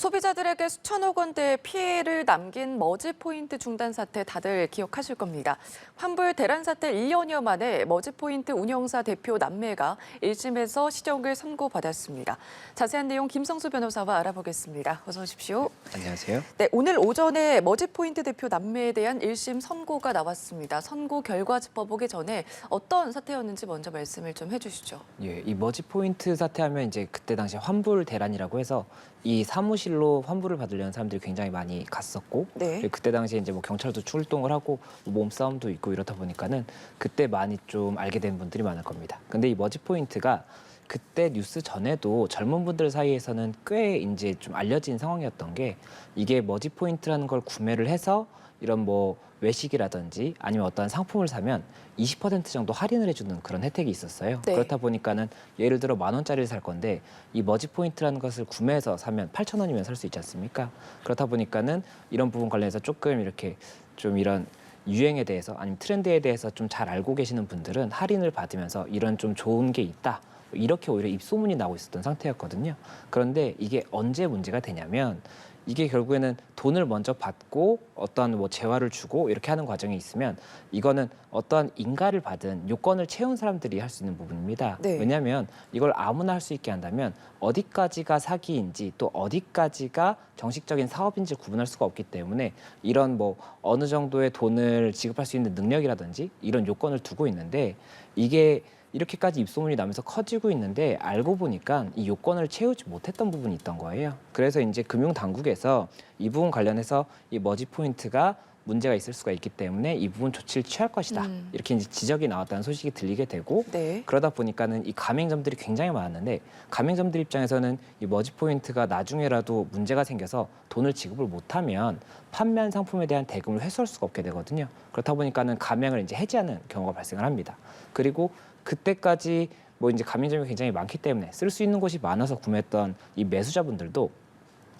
소비자들에게 수천억 원대의 피해를 남긴 머지포인트 중단 사태 다들 기억하실 겁니다. 환불 대란 사태 1년여 만에 머지포인트 운영사 대표 남매가 1심에서 시정을 선고받았습니다. 자세한 내용 김성수 변호사와 알아보겠습니다. 어서 오십시오. 안녕하세요. 네, 오늘 오전에 머지포인트 대표 남매에 대한 1심 선고가 나왔습니다. 선고 결과 짚어보기 전에 어떤 사태였는지 먼저 말씀을 좀 해주시죠. 예, 이 머지포인트 사태하면 이제 그때 당시 환불 대란이라고 해서 이 사무실로 환불을 받으려는 사람들이 굉장히 많이 갔었고, 네. 그때 당시에 이제 뭐 경찰도 출동을 하고 몸싸움도 있고 이렇다 보니까는 그때 많이 좀 알게 된 분들이 많을 겁니다. 근데 이 머지포인트가 그때 뉴스 전에도 젊은 분들 사이에서는 꽤 이제 좀 알려진 상황이었던 게, 이게 머지포인트라는 걸 구매를 해서 이런 뭐 외식이라든지 아니면 어떠한 상품을 사면 20% 정도 할인을 해주는 그런 혜택이 있었어요. 네. 그렇다 보니까는 예를 들어 10,000원짜리를 살 건데 이 머지포인트라는 것을 구매해서 사면 8,000원이면 살 수 있지 않습니까? 그렇다 보니까는 이런 부분 관련해서 조금 이렇게 좀 이런 유행에 대해서 아니면 트렌드에 대해서 좀 잘 알고 계시는 분들은 할인을 받으면서 이런 좀 좋은 게 있다, 이렇게 오히려 입소문이 나고 있었던 상태였거든요. 그런데 이게 언제 문제가 되냐면, 이게 결국에는 돈을 먼저 받고 어떠한 뭐 재화를 주고 이렇게 하는 과정이 있으면 이거는 어떠한 인가를 받은 요건을 채운 사람들이 할 수 있는 부분입니다. 네. 왜냐하면 이걸 아무나 할 수 있게 한다면 어디까지가 사기인지 또 어디까지가 정식적인 사업인지 구분할 수가 없기 때문에 이런 뭐 어느 정도의 돈을 지급할 수 있는 능력이라든지 이런 요건을 두고 있는데, 이게 이렇게까지 입소문이 나면서 커지고 있는데 알고 보니까 이 요건을 채우지 못했던 부분이 있던 거예요. 그래서 이제 금융당국에서 이 부분 관련해서 이 머지포인트가 문제가 있을 수가 있기 때문에 이 부분 조치를 취할 것이다, 이렇게 이제 지적이 나왔다는 소식이 들리게 되고, 네. 그러다 보니까는 이 가맹점들이 굉장히 많았는데, 가맹점들 입장에서는 이 머지포인트가 나중에라도 문제가 생겨서 돈을 지급을 못하면 판매한 상품에 대한 대금을 회수할 수가 없게 되거든요. 그렇다 보니까는 가맹을 이제 해지하는 경우가 발생을 합니다. 그리고 그때까지 뭐 이제 가맹점이 굉장히 많기 때문에 쓸 수 있는 곳이 많아서 구매했던 이 매수자분들도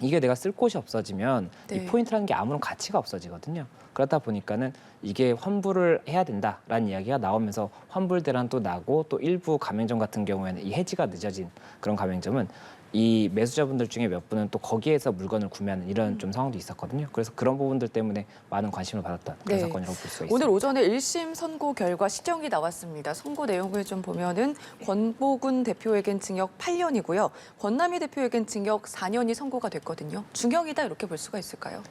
이게 내가 쓸 곳이 없어지면 네. 이 포인트라는 게 아무런 가치가 없어지거든요. 그렇다 보니까는 이게 환불을 해야 된다라는 이야기가 나오면서 환불 대란도 나고, 또 일부 가맹점 같은 경우에는 이 해지가 늦어진 그런 가맹점은 이 매수자분들 중에 몇 분은 또 거기에서 물건을 구매하는 이런 좀 상황도 있었거든요. 그래서 그런 부분들 때문에 많은 관심을 받았던 그런 네. 사건이라고 볼 수가 있습니다. 오늘 오전에 1심 선고 결과 시정이 나왔습니다. 선고 내용을 좀 보면은 권보군 대표에겐 징역 8년이고요. 권남희 대표에겐 징역 4년이 선고가 됐거든요. 중형이다 이렇게 볼 수가 있을까요?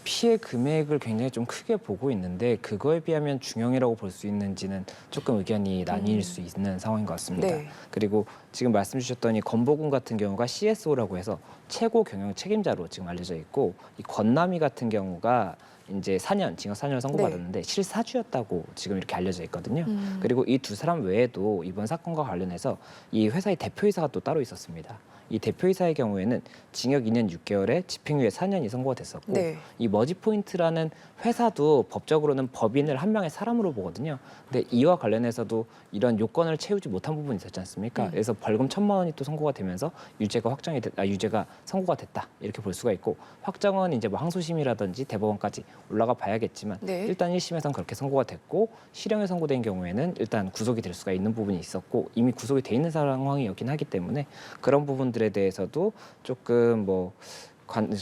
피해 금액을 굉장히 좀 크게 보고 있는데, 그거에 비하면 중형이라고 볼 수 있는지는 조금 의견이 나뉠 수 있는 상황인 것 같습니다. 네. 그리고 지금 말씀 주셨던 이 권보군 같은 경우가 CSO라고 해서 최고 경영 책임자로 지금 알려져 있고, 이 권남희 같은 경우가 이제 4년, 징역 4년을 선고받았는데 실사주였다고 지금 이렇게 알려져 있거든요. 그리고 이 두 사람 외에도 이번 사건과 관련해서 이 회사의 대표이사가 또 따로 있었습니다. 이 대표이사의 경우에는 징역 2년 6개월에 집행유예 4년이 선고가 됐었고, 네. 이 머지포인트라는 회사도 법적으로는 법인을 한 명의 사람으로 보거든요. 근데 이와 관련해서도 이런 요건을 채우지 못한 부분이 있었지 않습니까? 그래서 벌금 1,000만 원이 또 선고가 되면서 유죄가 유죄가 선고가 됐다, 이렇게 볼 수가 있고, 확정은 이제 뭐 항소심이라든지 대법원까지 올라가 봐야겠지만 네. 일단 1심에서는 그렇게 선고가 됐고, 실형에 선고된 경우에는 일단 구속이 될 수가 있는 부분이 있었고, 이미 구속이 돼 있는 상황이었긴 하기 때문에 그런 부분들에 대해서도 조금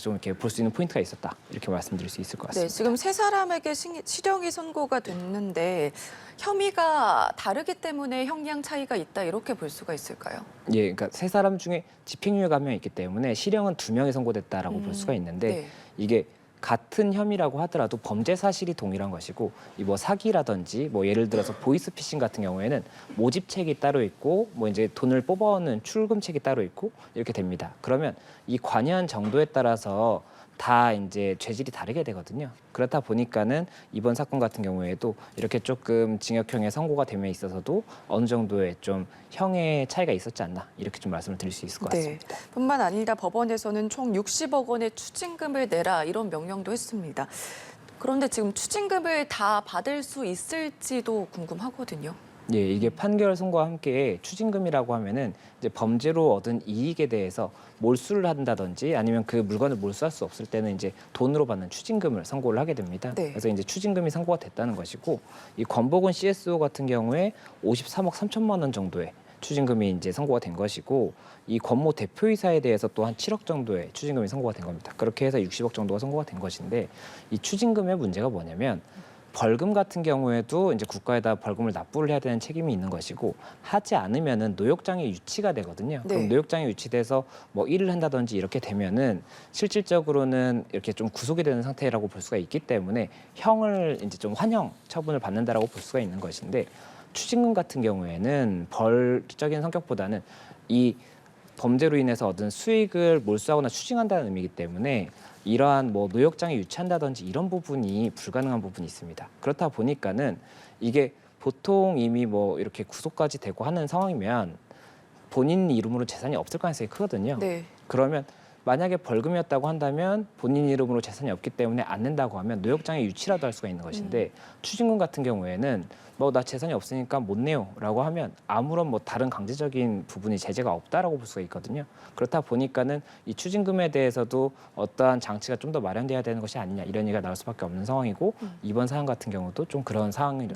좀 이렇게 볼 수 있는 포인트가 있었다, 이렇게 말씀드릴 수 있을 것 네, 같습니다. 지금 세 사람에게 실형이 선고가 됐는데 혐의가 다르기 때문에 형량 차이가 있다 이렇게 볼 수가 있을까요? 예, 그러니까 세 사람 중에 집행유예가 1명 있기 때문에 실형은 2명이 선고됐다라고 볼 수가 있는데, 네. 이게 같은 혐의라고 하더라도 범죄 사실이 동일한 것이고, 이 뭐 사기라든지 뭐 예를 들어서 보이스피싱 같은 경우에는 모집책이 따로 있고, 뭐 이제 돈을 뽑아오는 출금책이 따로 있고 이렇게 됩니다. 그러면 이 관여한 정도에 따라서 다 이제 죄질이 다르게 되거든요. 그렇다 보니까는 이번 사건 같은 경우에도 이렇게 조금 징역형의 선고가 됨에 있어서도 어느 정도의 좀 형의 차이가 있었지 않나, 이렇게 좀 말씀을 드릴 수 있을 것 같습니다. 네. 뿐만 아니라 법원에서는 총 60억 원의 추징금을 내라 이런 명령도 했습니다. 그런데 지금 추징금을 다 받을 수 있을지도 궁금하거든요. 예, 이게 판결 선고와 함께 추징금이라고 하면은 이제 범죄로 얻은 이익에 대해서 몰수를 한다든지 아니면 그 물건을 몰수할 수 없을 때는 이제 돈으로 받는 추징금을 선고를 하게 됩니다. 네. 그래서 이제 추징금이 선고가 됐다는 것이고, 이 권보근 CSO 같은 경우에 53억 3천만 원 정도의 추징금이 이제 선고가 된 것이고 이 권모 대표이사에 대해서 또 한 7억 정도의 추징금이 선고가 된 겁니다. 그렇게 해서 60억 정도가 선고가 된 것인데 이 추징금의 문제가 뭐냐면 벌금 같은 경우에도 이제 국가에다 벌금을 납부를 해야 되는 책임이 있는 것이고 하지 않으면은 노역장에 유치가 되거든요. 네. 그럼 노역장에 유치돼서 뭐 일을 한다든지 이렇게 되면은 실질적으로는 이렇게 좀 구속이 되는 상태라고 볼 수가 있기 때문에 형을 이제 좀 환형 처분을 받는다라고 볼 수가 있는 것인데 추징금 같은 경우에는 벌적인 성격보다는 이 범죄로 인해서 얻은 수익을 몰수하거나 추징한다는 의미이기 때문에 이러한 뭐 노역장에 유치한다든지 이런 부분이 불가능한 부분이 있습니다. 그렇다 보니까는 이게 보통 이미 뭐 이렇게 구속까지 되고 하는 상황이면 본인 이름으로 재산이 없을 가능성이 크거든요. 네. 그러면 만약에 벌금이었다고 한다면 본인 이름으로 재산이 없기 때문에 안 낸다고 하면 노역장에 유치라도 할 수가 있는 것인데 추징금 같은 경우에는 뭐 나 재산이 없으니까 못 내요라고 하면 아무런 뭐 다른 강제적인 부분이 제재가 없다라고 볼 수가 있거든요. 그렇다 보니까는 이 추징금에 대해서도 어떠한 장치가 좀 더 마련돼야 되는 것이 아니냐 이런 얘기가 나올 수밖에 없는 상황이고 이번 사안 같은 경우도 좀 그런 상황이다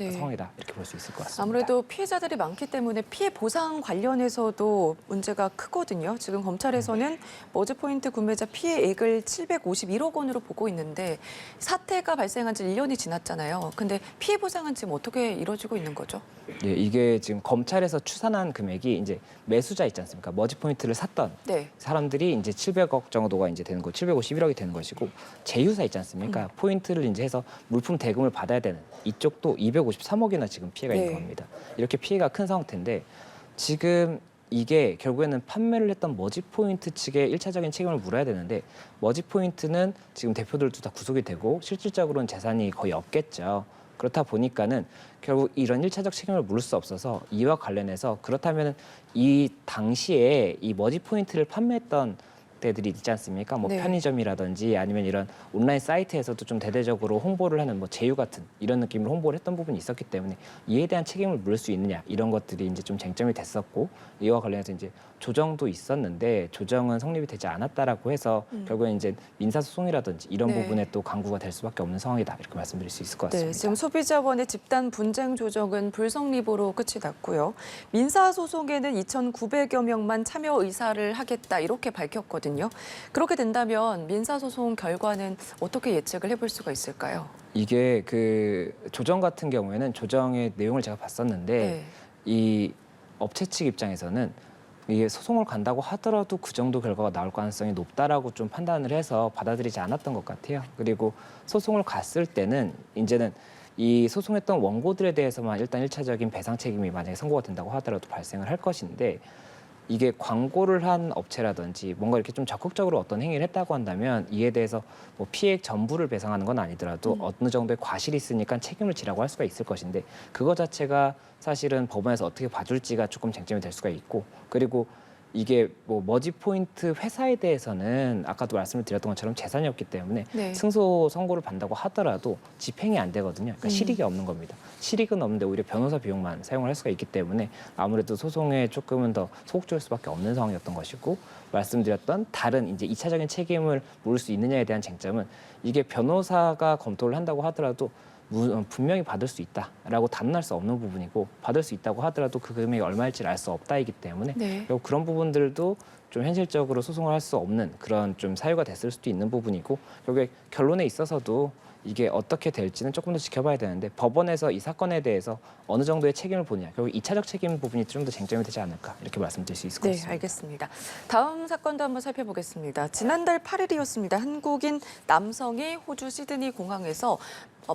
이렇게 볼 수 있을 것 같습니다. 아무래도 피해자들이 많기 때문에 피해 보상 관련해서도 문제가 크거든요. 지금 검찰에서는 머지포인트 구매자 피해액을 751억 원으로 보고 있는데 사태가 발생한 지 1년이 지났잖아요. 근데 피해 보상은 지금 어떻게 이루어지고 있는 거죠? 예, 이게 지금 검찰에서 추산한 금액이 이제 매수자 있지 않습니까? 머지포인트를 샀던 네. 사람들이 이제 700억 정도가 이제 되는 거, 751억이 되는 것이고 제휴사 있지 않습니까? 포인트를 이제 해서 물품 대금을 받아야 되는 이쪽도 253억이나 지금 피해가 네. 있는 겁니다. 이렇게 피해가 큰 상태인데 지금 이게 결국에는 판매를 했던 머지포인트 측에 1차적인 책임을 물어야 되는데 머지포인트는 지금 대표들도 다 구속이 되고 실질적으로는 재산이 거의 없겠죠. 그렇다 보니까는 결국 이런 1차적 책임을 물을 수 없어서 이와 관련해서 그렇다면 이 당시에 이 머지포인트를 판매했던 데들이 있지 않습니까? 뭐 네. 편의점이라든지 아니면 이런 온라인 사이트에서도 좀 대대적으로 홍보를 하는 뭐 제휴 같은 이런 느낌으로 홍보를 했던 부분이 있었기 때문에 이에 대한 책임을 물을 수 있느냐 이런 것들이 이제 좀 쟁점이 됐었고 이와 관련해서 이제 조정도 있었는데 조정은 성립이 되지 않았다라고 해서 결국에 이제 민사소송이라든지 이런 네. 부분에 또 강구가 될 수밖에 없는 상황이다 이렇게 말씀드릴 수 있을 것 같습니다. 네, 지금 소비자원의 집단 분쟁 조정은 불성립으로 끝이 났고요. 민사소송에는 2,900여 명만 참여 의사를 하겠다 이렇게 밝혔거든요. 그렇게 된다면 민사소송 결과는 어떻게 예측을 해볼 수가 있을까요? 이게 그 조정 같은 경우에는 조정의 내용을 제가 봤었는데 네. 이 업체 측 입장에서는 이게 소송을 간다고 하더라도 그 정도 결과가 나올 가능성이 높다라고 좀 판단을 해서 받아들이지 않았던 것 같아요. 그리고 소송을 갔을 때는 이제는 이 소송했던 원고들에 대해서만 일단 1차적인 배상 책임이 만약에 선고가 된다고 하더라도 발생을 할 것인데 이게 광고를 한 업체라든지 뭔가 이렇게 좀 적극적으로 어떤 행위를 했다고 한다면 이에 대해서 뭐 피해액 전부를 배상하는 건 아니더라도 어느 정도의 과실이 있으니까 책임을 지라고 할 수가 있을 것인데 그거 자체가 사실은 법원에서 어떻게 봐줄지가 조금 쟁점이 될 수가 있고 그리고 이게 뭐 머지포인트 회사에 대해서는 아까도 말씀을 드렸던 것처럼 재산이 없기 때문에 네. 승소 선고를 받는다고 하더라도 집행이 안 되거든요. 그러니까 실익이 없는 겁니다. 실익은 없는데 오히려 변호사 비용만 사용을 할 수가 있기 때문에 아무래도 소송에 조금은 더 소극적일 수밖에 없는 상황이었던 것이고 말씀드렸던 다른 이제 2차적인 책임을 물을 수 있느냐에 대한 쟁점은 이게 변호사가 검토를 한다고 하더라도 분명히 받을 수 있다라고 단언할 수 없는 부분이고 받을 수 있다고 하더라도 그 금액이 얼마일지를 알 수 없다이기 때문에 네. 결국 그런 부분들도 좀 현실적으로 소송을 할 수 없는 그런 좀 사유가 됐을 수도 있는 부분이고 결국에 결론에 있어서도 이게 어떻게 될지는 조금 더 지켜봐야 되는데 법원에서 이 사건에 대해서 어느 정도의 책임을 보느냐 결국 2차적 책임 부분이 좀 더 쟁점이 되지 않을까 이렇게 말씀드릴 수 있을 것 네, 같습니다. 알겠습니다. 다음 사건도 한번 살펴보겠습니다. 지난달 8일이었습니다. 한국인 남성이 호주 시드니 공항에서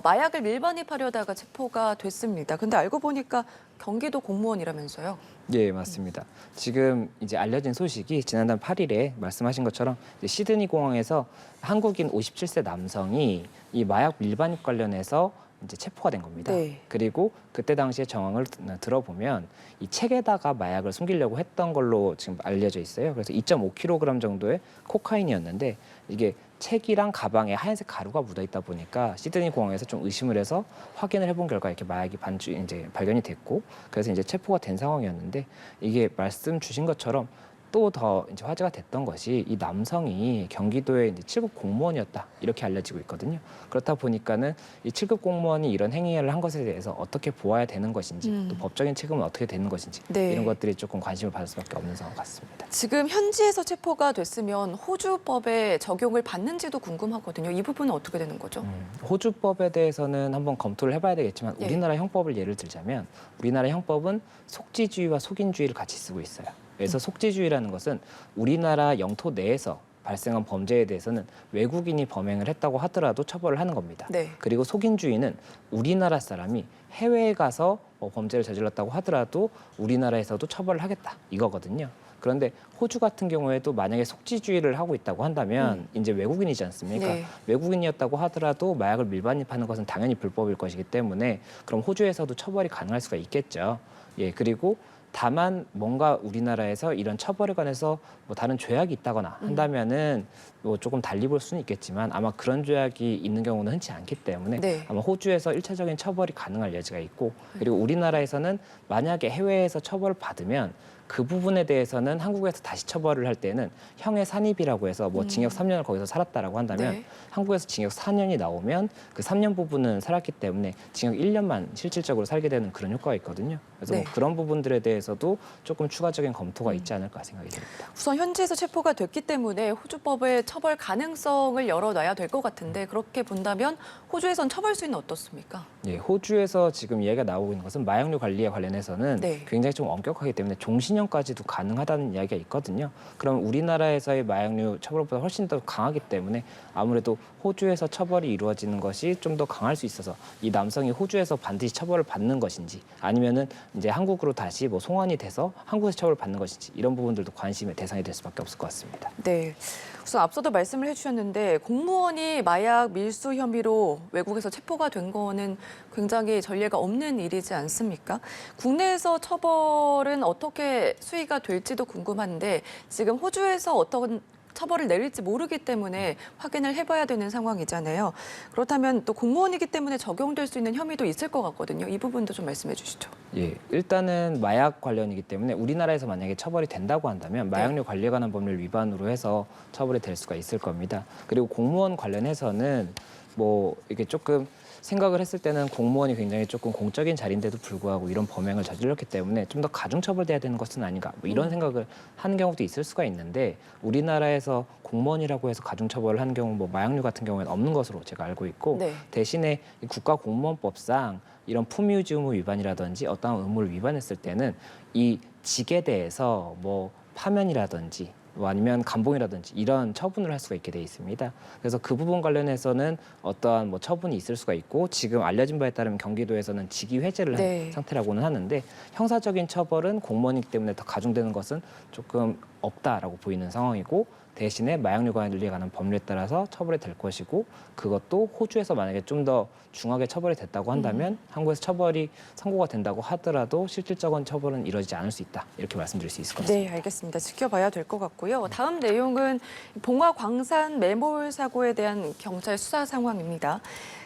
마약을 밀반입하려다가 체포가 됐습니다. 근데 알고 보니까 경기도 공무원이라면서요. 예, 맞습니다. 지금 이제 알려진 소식이 지난달 8일에 말씀하신 것처럼 이제 시드니 공항에서 한국인 57세 남성이 이 마약 밀반입 관련해서 이제 체포가 된 겁니다. 네. 그리고 그때 당시의 정황을 들어보면 이 책에다가 마약을 숨기려고 했던 걸로 지금 알려져 있어요. 그래서 2.5kg 정도의 코카인이었는데 이게 책이랑 가방에 하얀색 가루가 묻어 있다 보니까 시드니 공항에서 좀 의심을 해서 확인을 해본 결과 이렇게 마약이 이제 발견이 됐고 그래서 이제 체포가 된 상황이었는데 이게 말씀 주신 것처럼 또 더 이제 화제가 됐던 것이 이 남성이 경기도의 이제 7급 공무원이었다 이렇게 알려지고 있거든요. 그렇다 보니까는 이 7급 공무원이 이런 행위를 한 것에 대해서 어떻게 보아야 되는 것인지 또 법적인 책임은 어떻게 되는 것인지 네. 이런 것들이 조금 관심을 받을 수밖에 없는 상황 같습니다. 지금 현지에서 체포가 됐으면 호주법에 적용을 받는지도 궁금하거든요. 이 부분은 어떻게 되는 거죠? 호주법에 대해서는 한번 검토를 해봐야 되겠지만 네. 우리나라 형법을 예를 들자면 우리나라 형법은 속지주의와 속인주의를 같이 쓰고 있어요. 그래서 속지주의라는 것은 우리나라 영토 내에서 발생한 범죄에 대해서는 외국인이 범행을 했다고 하더라도 처벌을 하는 겁니다. 네. 그리고 속인주의는 우리나라 사람이 해외에 가서 범죄를 저질렀다고 하더라도 우리나라에서도 처벌을 하겠다 이거거든요. 그런데 호주 같은 경우에도 만약에 속지주의를 하고 있다고 한다면 이제 외국인이지 않습니까? 네. 외국인이었다고 하더라도 마약을 밀반입하는 것은 당연히 불법일 것이기 때문에 그럼 호주에서도 처벌이 가능할 수가 있겠죠. 예, 그리고 다만 뭔가 우리나라에서 이런 처벌에 관해서 뭐 다른 조약이 있다거나 한다면은 뭐 조금 달리 볼 수는 있겠지만 아마 그런 조약이 있는 경우는 흔치 않기 때문에 네. 아마 호주에서 일차적인 처벌이 가능할 여지가 있고 그리고 우리나라에서는 만약에 해외에서 처벌을 받으면 그 부분에 대해서는 한국에서 다시 처벌을 할 때는 형의 산입이라고 해서 뭐 징역 3년을 거기서 살았다라고 한다면 네. 한국에서 징역 4년이 나오면 그 3년 부분은 살았기 때문에 징역 1년만 실질적으로 살게 되는 그런 효과가 있거든요. 그래서 네. 뭐 그런 부분들에 대해서도 조금 추가적인 검토가 있지 않을까 생각이 듭니다. 우선 현지에서 체포가 됐기 때문에 호주법의 처벌 가능성을 열어놔야 될 것 같은데 그렇게 본다면 호주에선 처벌 수위는 어떻습니까? 예, 호주에서 지금 이야기가 나오고 있는 것은 마약류 관리에 관련해서는 네. 굉장히 좀 엄격하기 때문에 종신형까지도 가능하다는 이야기가 있거든요. 그럼 우리나라에서의 마약류 처벌보다 훨씬 더 강하기 때문에 아무래도 호주에서 처벌이 이루어지는 것이 좀 더 강할 수 있어서 이 남성이 호주에서 반드시 처벌을 받는 것인지 아니면은 이제 한국으로 다시 뭐 송환이 돼서 한국에서 처벌을 받는 것인지 이런 부분들도 관심의 대상이 될 수밖에 없을 것 같습니다. 네. 우선 앞서도 말씀을 해주셨는데 공무원이 마약 밀수 혐의로 외국에서 체포가 된 거는 굉장히 전례가 없는 일이지 않습니까? 국내에서 처벌은 어떻게 수위가 될지도 궁금한데 지금 호주에서 어떤 처벌을 내릴지 모르기 때문에 확인을 해봐야 되는 상황이잖아요. 그렇다면 또 공무원이기 때문에 적용될 수 있는 혐의도 있을 것 같거든요. 이 부분도 좀 말씀해 주시죠. 예, 일단은 마약 관련이기 때문에 우리나라에서 만약에 처벌이 된다고 한다면 마약류 관리에 관한 법률 위반으로 해서 처벌이 될 수가 있을 겁니다. 그리고 공무원 관련해서는 뭐 이게 조금 생각을 했을 때는 공무원이 굉장히 조금 공적인 자리인데도 불구하고 이런 범행을 저질렀기 때문에 좀 더 가중처벌돼야 되는 것은 아닌가 뭐 이런 생각을 하는 경우도 있을 수가 있는데 우리나라에서 공무원이라고 해서 가중처벌을 하는 경우 뭐 마약류 같은 경우에는 없는 것으로 제가 알고 있고 네. 대신에 이 국가공무원법상 이런 품위유지 의무 위반이라든지 어떠한 의무를 위반했을 때는 이 직에 대해서 뭐 파면이라든지 뭐 아니면 감봉이라든지 이런 처분을 할 수가 있게 돼 있습니다. 그래서 그 부분 관련해서는 어떠한 뭐 처분이 있을 수가 있고 지금 알려진 바에 따르면 경기도에서는 직위 해제를 네. 한 상태라고는 하는데 형사적인 처벌은 공무원이기 때문에 더 가중되는 것은 조금 없다라고 보이는 상황이고 대신에 마약류 관리에 관한 법률에 따라서 처벌이 될 것이고 그것도 호주에서 만약에 좀 더 중하게 처벌이 됐다고 한다면 한국에서 처벌이 선고가 된다고 하더라도 실질적인 처벌은 이루어지지 않을 수 있다 이렇게 말씀드릴 수 있을 것 같습니다. 네, 알겠습니다. 지켜봐야 될 것 같고요. 다음 내용은 봉화 광산 매몰 사고에 대한 경찰 수사 상황입니다.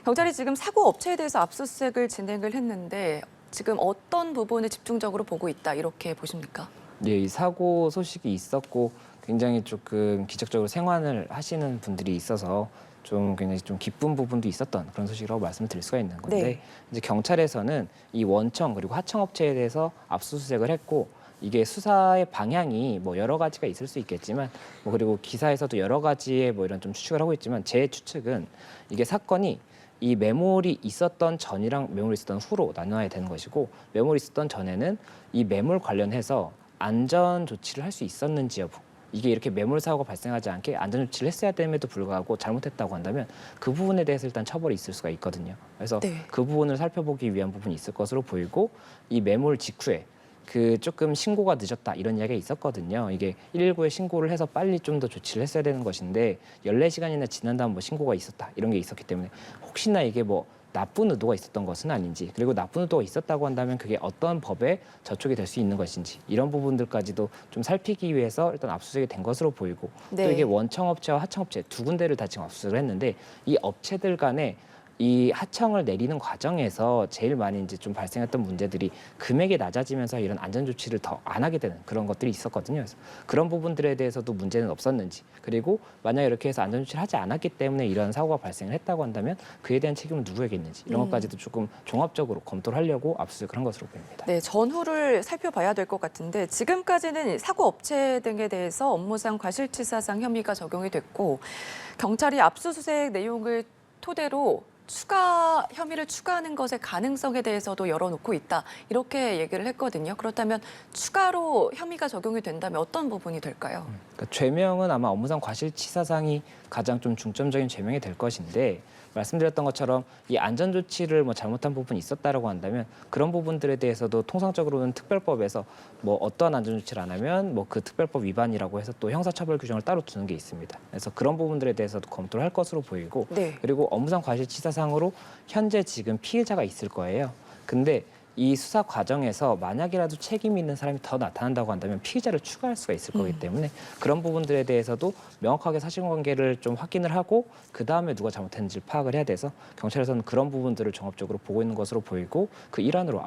경찰이 지금 사고 업체에 대해서 압수수색을 진행을 했는데 지금 어떤 부분을 집중적으로 보고 있다 이렇게 보십니까? 예, 이 사고 소식이 있었고 굉장히 조금 기적적으로 생환을 하시는 분들이 있어서 좀 굉장히 좀 기쁜 부분도 있었던 그런 소식이라고 말씀을 드릴 수가 있는 건데 네. 이제 경찰에서는 이 원청 그리고 하청 업체에 대해서 압수수색을 했고 이게 수사의 방향이 뭐 여러 가지가 있을 수 있겠지만 뭐 그리고 기사에서도 여러 가지의 뭐 이런 좀 추측을 하고 있지만 제 추측은 이게 사건이 이 매몰이 있었던 전이랑 매몰이 있었던 후로 나눠야 되는 것이고 매몰이 있었던 전에는 이 매몰 관련해서 안전 조치를 할 수 있었는지 여부 이게 이렇게 매몰 사고가 발생하지 않게 안전 조치를 했어야 됨에도 불구하고 잘못했다고 한다면 그 부분에 대해서 일단 처벌이 있을 수가 있거든요. 그래서 네. 그 부분을 살펴보기 위한 부분이 있을 것으로 보이고 이 매몰 직후에 그 조금 신고가 늦었다 이런 이야기가 있었거든요. 이게 119에 신고를 해서 빨리 좀 더 조치를 했어야 되는 것인데 14시간이나 지난 다음 뭐 신고가 있었다 이런 게 있었기 때문에 혹시나 이게 뭐 나쁜 의도가 있었던 것은 아닌지 그리고 나쁜 의도가 있었다고 한다면 그게 어떤 법에 저촉이 될 수 있는 것인지 이런 부분들까지도 좀 살피기 위해서 일단 압수수색이 된 것으로 보이고 네. 또 이게 원청업체와 하청업체 두 군데를 다 지금 압수수색을 했는데 이 업체들 간에 이 하청을 내리는 과정에서 제일 많이 이제 좀 발생했던 문제들이 금액이 낮아지면서 이런 안전 조치를 더 안 하게 되는 그런 것들이 있었거든요. 그래서 그런 부분들에 대해서도 문제는 없었는지, 그리고 만약 이렇게 해서 안전 조치를 하지 않았기 때문에 이런 사고가 발생을 했다고 한다면 그에 대한 책임은 누구에게 있는지 이런 것까지도 조금 종합적으로 검토를 하려고 압수수색을 한 것으로 보입니다. 네, 전후를 살펴봐야 될 것 같은데 지금까지는 사고 업체 등에 대해서 업무상 과실치사상 혐의가 적용이 됐고 경찰이 압수수색 내용을 토대로 추가 혐의를 추가하는 것의 가능성에 대해서도 열어놓고 있다. 이렇게 얘기를 했거든요. 그렇다면 추가로 혐의가 적용이 된다면 어떤 부분이 될까요? 그러니까 죄명은 아마 업무상 과실치사상이 가장 좀 중점적인 죄명이 될 것인데 말씀드렸던 것처럼 이 안전 조치를 뭐 잘못한 부분이 있었다라고 한다면 그런 부분들에 대해서도 통상적으로는 특별법에서 뭐 어떠한 안전 조치를 안 하면 뭐 그 특별법 위반이라고 해서 또 형사처벌 규정을 따로 두는 게 있습니다. 그래서 그런 부분들에 대해서도 검토를 할 것으로 보이고 네. 그리고 업무상 과실치사상으로 현재 지금 피해자가 있을 거예요. 근데 이 수사 과정에서 만약이라도 책임 있는 사람이 더 나타난다고 한다면 피의자를 추가할 수가 있을 거기 때문에 그런 부분들에 대해서도 명확하게 사실관계를 좀 확인을 하고 그 다음에 누가 잘못했는지 파악을 해야 돼서 경찰에서는 그런 부분들을 종합적으로 보고 있는 것으로 보이고 그 일환으로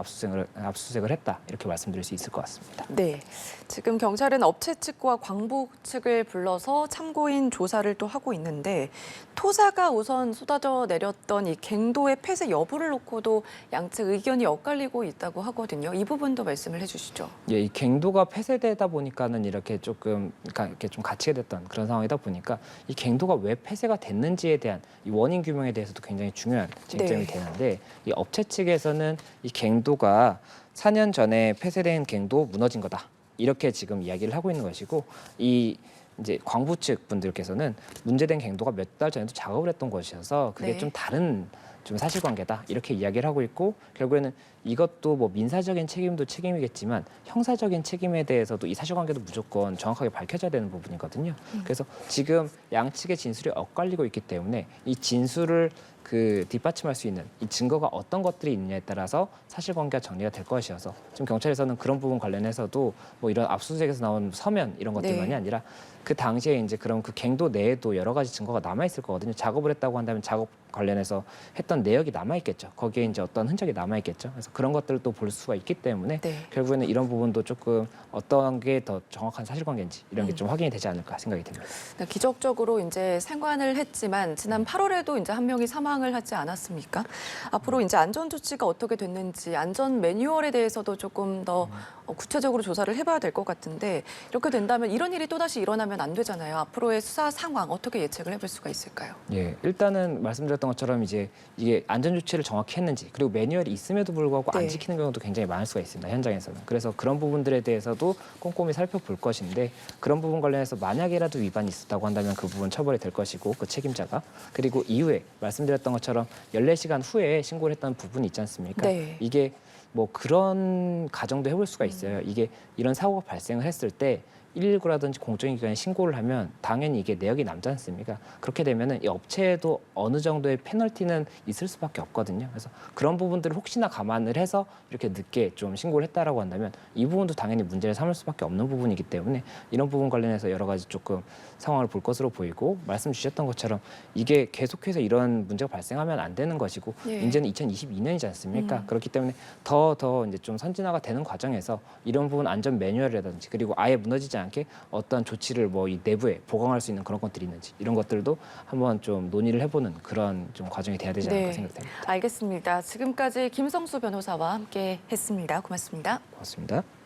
압수수색을 했다 이렇게 말씀드릴 수 있을 것 같습니다. 네. 지금 경찰은 업체 측과 광부 측을 불러서 참고인 조사를 또 하고 있는데 토사가 우선 쏟아져 내렸던 이 갱도의 폐쇄 여부를 놓고도 양측 의견이 엇갈리고 있다고 하거든요. 이 부분도 말씀을 해주시죠. 예, 이 갱도가 폐쇄되다 보니까는 이렇게 조금 이렇게 좀 갇히게 됐던 그런 상황이다 보니까 이 갱도가 왜 폐쇄가 됐는지에 대한 이 원인 규명에 대해서도 굉장히 중요한 쟁점이 되는데 이 업체 측에서는 이 갱도가 4년 전에 폐쇄된 갱도 무너진 거다. 이렇게 지금 이야기를 하고 있는 것이고 이 이제 광부 측 분들께서는 문제된 갱도가 몇 달 전에도 작업을 했던 것이어서 그게 네. 좀 다른 좀 사실관계다 이렇게 이야기를 하고 있고 결국에는 이것도 뭐 민사적인 책임도 책임이겠지만 형사적인 책임에 대해서도 이 사실관계도 무조건 정확하게 밝혀져야 되는 부분이거든요. 그래서 지금 양측의 진술이 엇갈리고 있기 때문에 이 진술을 그 뒷받침할 수 있는 이 증거가 어떤 것들이 있느냐에 따라서 사실관계가 정리가 될 것이어서 지금 경찰에서는 그런 부분 관련해서도 뭐 이런 압수수색에서 나온 서면 이런 것들만이 네. 아니라 그 당시에 이제 그럼 그 갱도 내에도 여러 가지 증거가 남아 있을 거거든요. 작업을 했다고 한다면 작업 관련해서 했던 내역이 남아 있겠죠. 거기에 이제 어떤 흔적이 남아 있겠죠. 그래서 그런 것들을 또 볼 수가 있기 때문에 네. 결국에는 이런 부분도 조금 어떤 게 더 정확한 사실관계인지 이런 게 좀 확인이 되지 않을까 생각이 듭니다. 기적적으로 이제 생還을 했지만 지난 8월에도 이제 한 명이 사망을 하지 않았습니까? 앞으로 이제 안전 조치가 어떻게 됐는지 안전 매뉴얼에 대해서도 조금 더 구체적으로 조사를 해봐야 될 것 같은데 이렇게 된다면 이런 일이 또다시 일어나면 안 되잖아요. 앞으로의 수사 상황 어떻게 예측을 해볼 수가 있을까요? 예, 일단은 말씀드렸던 것처럼 이제 이게 안전 조치를 정확히 했는지 그리고 매뉴얼이 있음에도 불구하고 안 네. 지키는 경우도 굉장히 많을 수가 있습니다. 현장에서는. 그래서 그런 부분들에 대해서도 꼼꼼히 살펴볼 것인데 그런 부분 관련해서 만약이라도 위반이 있었다고 한다면 그 부분 처벌이 될 것이고 그 책임자가 그리고 이후에 말씀드렸던 것처럼 14시간 후에 신고를 했던 부분이 있지 않습니까? 네. 이게 뭐 그런 가정도 해볼 수가 있어요. 이게 이런 사고가 발생을 했을 때 119라든지 공적인기관에 신고를 하면 당연히 이게 내역이 남지 않습니까? 그렇게 되면은 이 업체에도 어느 정도의 페널티는 있을 수밖에 없거든요. 그래서 그런 부분들을 혹시나 감안을 해서 이렇게 늦게 좀 신고를 했다라고 한다면 이 부분도 당연히 문제를 삼을 수밖에 없는 부분이기 때문에 이런 부분 관련해서 여러 가지 조금 상황을 볼 것으로 보이고 말씀 주셨던 것처럼 이게 계속해서 이런 문제가 발생하면 안 되는 것이고 예. 이제는 2022년이지 않습니까? 그렇기 때문에 더 이제 좀 선진화가 되는 과정에서 이런 부분 안전 매뉴얼이라든지 그리고 아예 무너지지 않게 어떤 조치를 뭐 이 내부에 보강할 수 있는 그런 것들이 있는지 이런 것들도 한번 좀 논의를 해보는 그런 좀 과정이 돼야 되지 않을까 생각됩니다. 알겠습니다. 지금까지 김성수 변호사와 함께 했습니다. 고맙습니다. 고맙습니다.